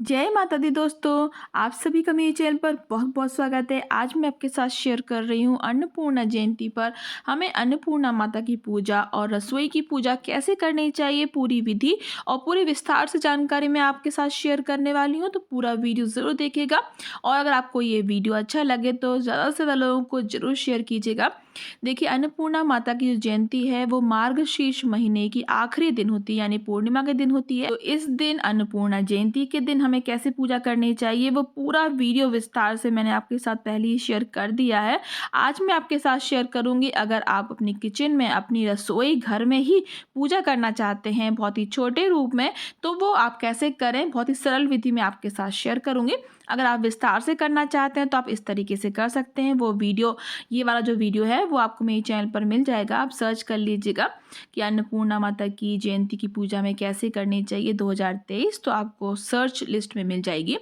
जय माता दी दोस्तों। आप सभी का मेरे चैनल पर बहुत बहुत स्वागत है। आज मैं आपके साथ शेयर कर रही हूँ अन्नपूर्णा जयंती पर हमें अन्नपूर्णा माता की पूजा और रसोई की पूजा कैसे करनी चाहिए, पूरी विधि और पूरी विस्तार से जानकारी मैं आपके साथ शेयर करने वाली हूँ। तो पूरा वीडियो ज़रूर देखिएगा और अगर आपको ये वीडियो अच्छा लगे तो ज़्यादा से ज़्यादा लोगों को ज़रूर शेयर कीजिएगा। देखिए, अन्नपूर्णा माता की जो जयंती है वो मार्गशीर्ष महीने की आखिरी दिन होती है, यानी पूर्णिमा के दिन होती है। तो इस दिन अन्नपूर्णा जयंती के दिन हमें कैसे पूजा करनी चाहिए वो पूरा वीडियो विस्तार से मैंने आपके साथ पहले ही शेयर कर दिया है। आज मैं आपके साथ शेयर करूंगी। अगर आप अपनी किचन में, अपनी रसोई घर में ही पूजा करना चाहते हैं बहुत ही छोटे रूप में, तो वो आप कैसे करें, बहुत ही सरल विधि में आपके साथ शेयर करूंगी। अगर आप विस्तार से करना चाहते हैं तो आप इस तरीके से कर सकते हैं। वो वीडियो, ये वाला जो वीडियो है वो आपको मेरे चैनल पर मिल जाएगा। आप सर्च कर लीजिएगा कि अन्नपूर्णा माता की जयंती की पूजा में कैसे करनी चाहिए 2023, तो आपको सर्च लिस्ट में मिल जाएगी।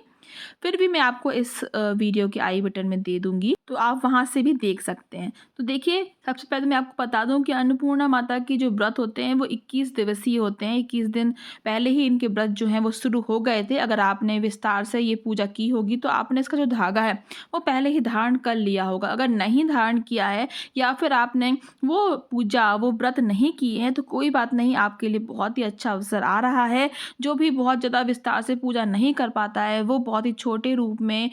फिर भी मैं आपको इस वीडियो के आई बटन में दे दूंगी, तो आप वहां से भी देख सकते हैं। तो देखिए, सबसे पहले मैं आपको बता दूं कि अन्नपूर्णा माता की जो व्रत होते हैं वो 21 दिवसीय होते हैं। 21 दिन पहले ही इनके व्रत जो हैं वो शुरू हो गए थे। अगर आपने विस्तार से ये पूजा की होगी तो आपने इसका जो धागा है वो पहले ही धारण कर लिया होगा। अगर नहीं धारण किया है या फिर आपने वो पूजा, वो व्रत नहीं किए हैं, तो कोई बात नहीं, आपके लिए बहुत ही अच्छा अवसर आ रहा है। जो भी बहुत ज़्यादा विस्तार से पूजा नहीं कर पाता है वो बहुत ही छोटे रूप में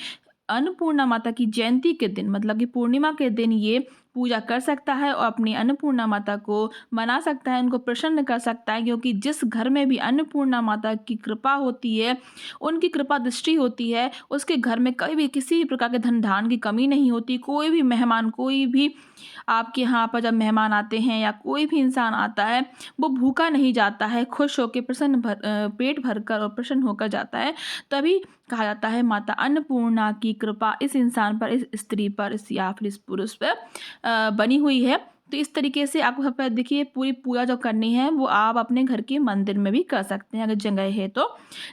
अन्नपूर्णा माता की जयंती के दिन, मतलब कि पूर्णिमा के दिन, ये पूजा कर सकता है और अपनी अन्नपूर्णा माता को मना सकता है, उनको प्रसन्न कर सकता है। क्योंकि जिस घर में भी अन्नपूर्णा माता की कृपा होती है, उनकी कृपा दृष्टि होती है, उसके घर में कभी भी किसी भी प्रकार के धन धान की कमी नहीं होती। कोई भी मेहमान, कोई भी आपके यहाँ पर जब मेहमान आते हैं या कोई भी इंसान आता है, वो भूखा नहीं जाता है, खुश होकर पेट भरकर और प्रसन्न होकर जाता है। तभी कहा जाता है माता अन्नपूर्णा की कृपा इस इंसान पर, इस स्त्री पर, इस या फिर इस पुरुष पर बनी हुई है। तो इस तरीके से आपको सब देखिए, पूरी पूजा जो करनी है वो आप अपने घर के मंदिर में भी कर सकते हैं अगर जगह है तो।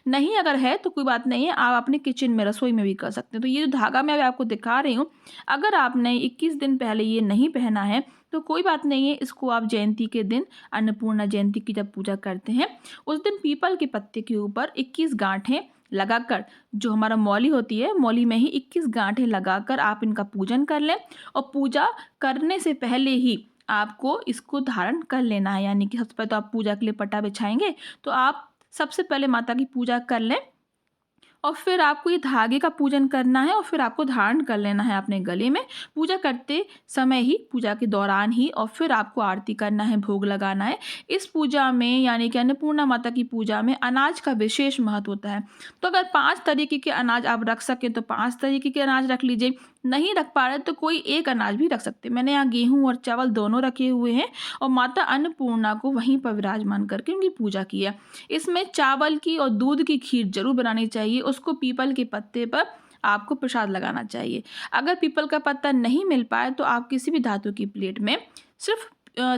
नहीं अगर है तो कोई बात नहीं है, आप अपने किचन में, रसोई में भी कर सकते हैं। तो ये जो धागा मैं अभी आपको दिखा रही हूँ, अगर आपने 21 दिन पहले ये नहीं पहना है तो कोई बात नहीं है, इसको आप जयंती के दिन, अन्नपूर्णा जयंती की जब पूजा करते हैं उस दिन पीपल के पत्ते के ऊपर 21 गांठें लगाकर, जो हमारा मौली होती है, मौली में ही 21 गांठें लगाकर आप इनका पूजन कर लें। और पूजा करने से पहले ही आपको इसको धारण कर लेना है। यानी कि सबसे पहले तो आप पूजा के लिए पट्टा बिछाएंगे, तो आप सबसे पहले माता की पूजा कर लें और फिर आपको ये धागे का पूजन करना है और फिर आपको धारण कर लेना है अपने गले में, पूजा करते समय ही, पूजा के दौरान ही। और फिर आपको आरती करना है, भोग लगाना है। इस पूजा में, यानी कि अन्नपूर्णा माता की पूजा में, अनाज का विशेष महत्व होता है। तो अगर 5 तरीके के अनाज आप रख सकें तो 5 तरीके के अनाज रख लीजिए। नहीं रख पा रहे तो कोई एक अनाज भी रख सकते हैं। मैंने यहाँ गेहूं और चावल दोनों रखे हुए हैं और माता अन्नपूर्णा को वहीं पर विराजमान करके उनकी पूजा की है। इसमें चावल की और दूध की खीर जरूर बनानी चाहिए। उसको पीपल के पत्ते पर आपको प्रसाद लगाना चाहिए। अगर पीपल का पत्ता नहीं मिल पाए तो आप किसी भी धातु की प्लेट में सिर्फ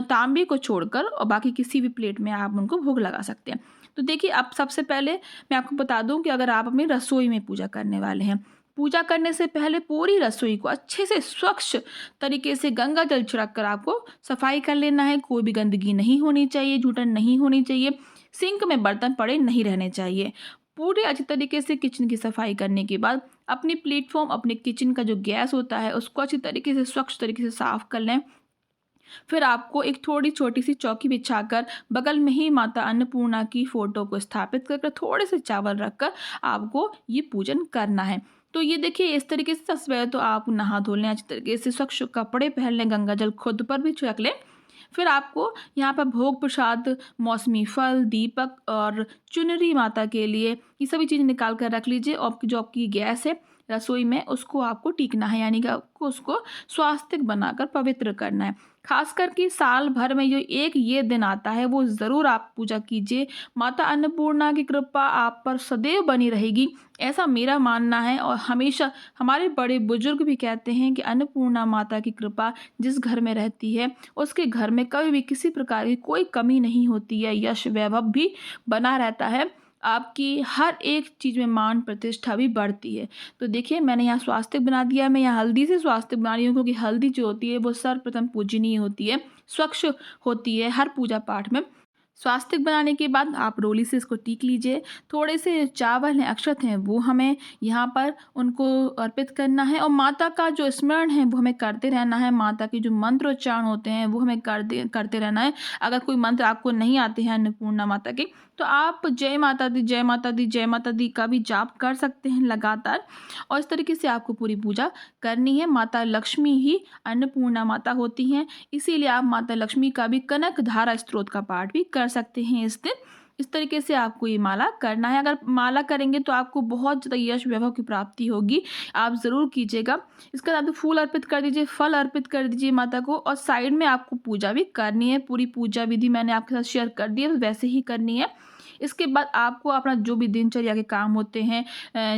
तांबे को छोड़कर और बाकी किसी भी प्लेट में आप उनको भोग लगा सकते हैं। तो देखिए, अब सबसे पहले मैं आपको बता दूं कि अगर आप अपनी रसोई में पूजा करने वाले हैं, पूजा करने से पहले पूरी रसोई को अच्छे से स्वच्छ तरीके से गंगा जल छिड़क कर आपको सफाई कर लेना है। कोई भी गंदगी नहीं होनी चाहिए, जूठन नहीं होनी चाहिए, सिंक में बर्तन पड़े नहीं रहने चाहिए। पूरे अच्छी तरीके से किचन की सफाई करने के बाद अपनी प्लेटफॉर्म, अपने किचन का जो गैस होता है उसको अच्छी तरीके से, स्वच्छ तरीके से साफ कर लें। फिर आपको एक थोड़ी छोटी सी चौकी बिछाकर बगल में ही माता अन्नपूर्णा की फोटो को स्थापित कर थोड़े से चावल रखकर आपको ये पूजन करना है। तो ये देखिए, इस तरीके से सबसे पहले तो आप नहा धो लें, अच्छी तरीके से स्वच्छ कपड़े पहन लें, गंगा जल खुद पर भी छिड़क लें। फिर आपको यहाँ पर भोग प्रसाद, मौसमी फल, दीपक और चुनरी माता के लिए, ये सभी चीज़ निकाल कर रख लीजिए। और जो आपकी गैस है रसोई में, उसको आपको टीकना है, यानी कि आपको उसको स्वास्तिक बनाकर पवित्र करना है। खासकर कि साल भर में जो एक ये दिन आता है वो ज़रूर आप पूजा कीजिए। माता अन्नपूर्णा की कृपा आप पर सदैव बनी रहेगी, ऐसा मेरा मानना है। और हमेशा हमारे बड़े बुजुर्ग भी कहते हैं कि अन्नपूर्णा माता की कृपा जिस घर में रहती है उसके घर में कभी भी किसी प्रकार की कोई कमी नहीं होती है, यश वैभव भी बना रहता है, आपकी हर एक चीज़ में मान प्रतिष्ठा भी बढ़ती है। तो देखिए, मैंने यहाँ स्वास्तिक बना दिया। मैं यहाँ हल्दी से स्वास्तिक बना रही हूँ क्योंकि हल्दी जो होती है वो सर्वप्रथम पूजनीय होती है, स्वच्छ होती है हर पूजा पाठ में। स्वास्तिक बनाने के बाद आप रोली से इसको टीक लीजिए। थोड़े से चावल हैं, अक्षत हैं, वो हमें यहाँ पर उनको अर्पित करना है और माता का जो स्मरण है वो हमें करते रहना है। माता के जो मंत्रोच्चारण होते हैं वो हमें करते रहना है। अगर कोई मंत्र आपको नहीं आते हैं अन्नपूर्णा माता के, तो आप जय माता दी, जय माता दी, जय माता दी का भी जाप कर सकते हैं लगातार। और इस तरीके से आपको पूरी पूजा करनी है। माता लक्ष्मी ही अन्नपूर्णा माता होती हैं, इसीलिए आप माता लक्ष्मी का भी कनक धारा स्तोत्र का पाठ भी कर सकते हैं इस दिन। इस तरीके से आपको ये माला करना है। अगर माला करेंगे तो आपको बहुत ज़्यादा यश वैभव की प्राप्ति होगी, आप ज़रूर कीजिएगा। इसके बाद आप फूल अर्पित कर दीजिए, फल अर्पित कर दीजिए माता को और साइड में आपको पूजा भी करनी है। पूरी पूजा विधि मैंने आपके साथ शेयर कर दी है, वैसे ही करनी है। इसके बाद आपको अपना जो भी दिनचर्या के काम होते हैं,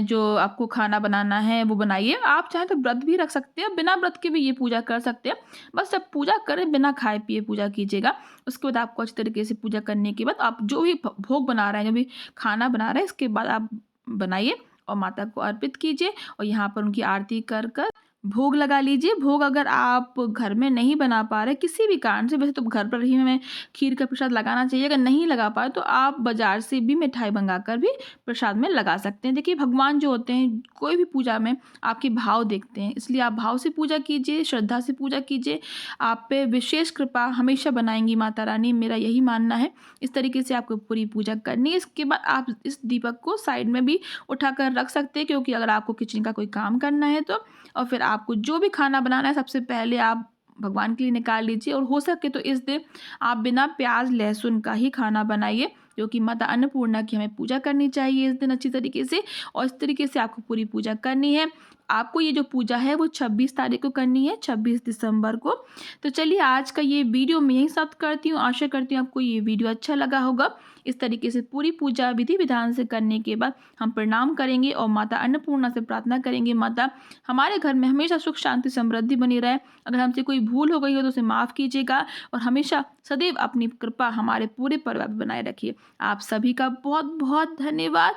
जो आपको खाना बनाना है वो बनाइए। आप चाहें तो व्रत भी रख सकते हैं, बिना व्रत के भी ये पूजा कर सकते हैं। बस जब पूजा करें बिना खाए पिए पूजा कीजिएगा। उसके बाद आपको अच्छी तरीके से पूजा करने के बाद आप जो भी भोग बना रहे हैं, जो भी खाना बना रहे हैं, इसके बाद आप बनाइए और माता को अर्पित कीजिए और यहाँ पर उनकी आरती कर कर भोग लगा लीजिए। भोग अगर आप घर में नहीं बना पा रहे किसी भी कारण से, वैसे तो घर पर ही हमें खीर का प्रसाद लगाना चाहिए, अगर नहीं लगा पाए तो आप बाज़ार से भी मिठाई मंगाकर भी प्रसाद में लगा सकते हैं। देखिए भगवान जो होते हैं कोई भी पूजा में आपके भाव देखते हैं, इसलिए आप भाव से पूजा कीजिए, श्रद्धा से पूजा कीजिए। आप पे विशेष कृपा हमेशा बनाएंगी माता रानी, मेरा यही मानना है। इस तरीके से आपको पूरी पूजा करनी है। इसके बाद आप इस दीपक को साइड में भी उठाकर रख सकते हैं, क्योंकि अगर आपको किचन का कोई काम करना है तो, और फिर आपको जो भी खाना बनाना है सबसे पहले आप भगवान के लिए निकाल लीजिए। और हो सके तो इस दिन आप बिना प्याज लहसुन का ही खाना बनाइए, क्योंकि माता अन्नपूर्णा की हमें पूजा करनी चाहिए इस दिन अच्छी तरीके से। और इस तरीके से आपको पूरी पूजा करनी है। आपको ये जो पूजा है वो 26 तारीख को करनी है, 26 दिसंबर को। तो चलिए आज का ये वीडियो मैं यहीं समाप्त करती हूँ। आशा करती हूँ आपको ये वीडियो अच्छा लगा होगा। इस तरीके से पूरी पूजा विधि विधान से करने के बाद हम प्रणाम करेंगे और माता अन्नपूर्णा से प्रार्थना करेंगे, माता हमारे घर में हमेशा सुख शांति समृद्धि बनी रहे। अगर हमसे कोई भूल हो गई हो तो उसे माफ़ कीजिएगा और हमेशा सदैव अपनी कृपा हमारे पूरे परिवार पर बनाए रखिए। आप सभी का बहुत बहुत धन्यवाद।